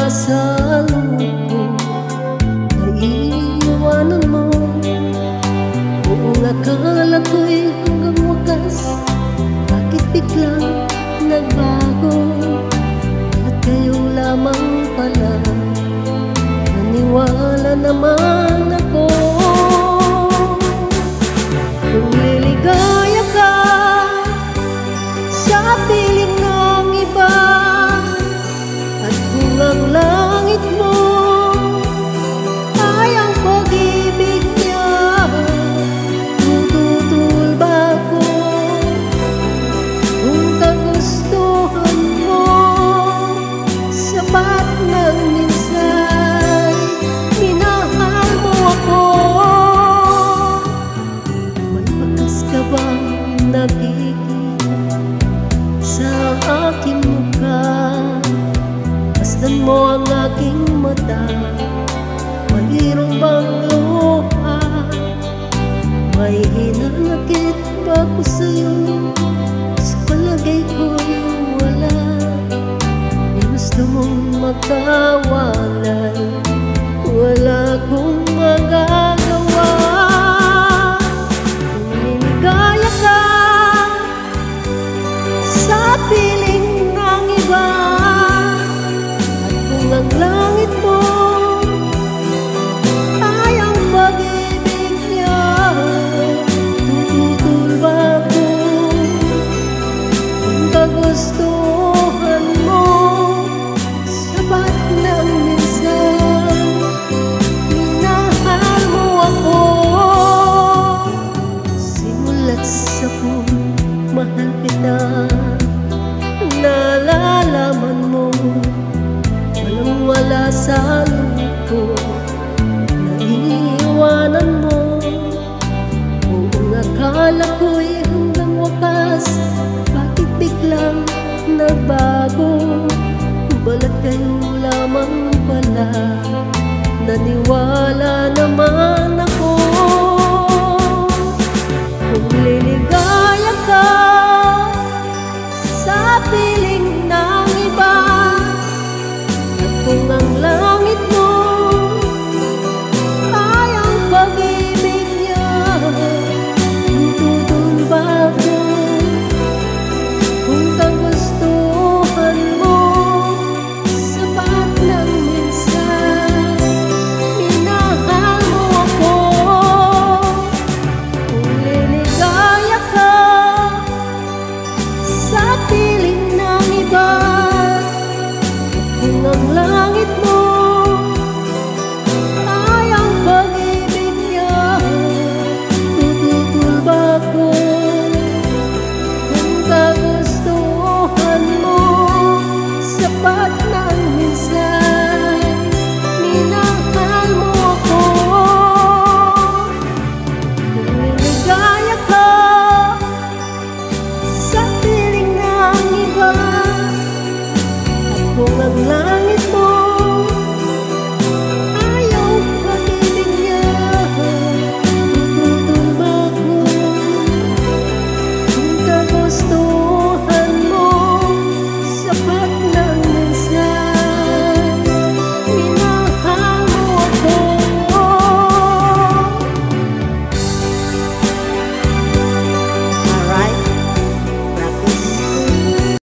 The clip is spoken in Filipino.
sa loob ko, naiiwanan mo. Buong akala ko'y hanggang wakas, bakit biglang nagbago? At kayo lamang pala, naniwala naman ako. Kung liligaya ka sa piling ng iba, at kung ang langit mo ay ang pag-ibig niya, tututol ba ko? Kung kagustuhan mo, sapat ng minsan minahal mo ako. May bakas ka bang nakikita sa aking mukha? Masdan mo ang aking mata, mayroon bang luha? May hinanakit ba ko sa'yo? Sa palagay ko'y wala. Gusto mong magkawalan, wala akong magagawa. Kung liligaya ka sa piling ng iba, at kung ang langit mo ay ang pag-ibig niya, tututol ba ko? Kung kagustuhan mo, sapat ng minsan minahal mo ako. Simula't sa mahal kita, nalalaman mo, walang-wala sa loob ko, naiiwanan mo. Buong akala ko'y hanggang wakas, bakit biglang nagbago? Balat kayo lamang pala, naniwala naman ako. Kung liligaya ka sa piling ng iba, at kung ang langit mo ay ang pag-ibig niya, tututol ba ko? Kung kagustuhan mo, sapat ng minsan minahal mo ako. Kung liligaya ka sa piling ng iba, kung ang langit mo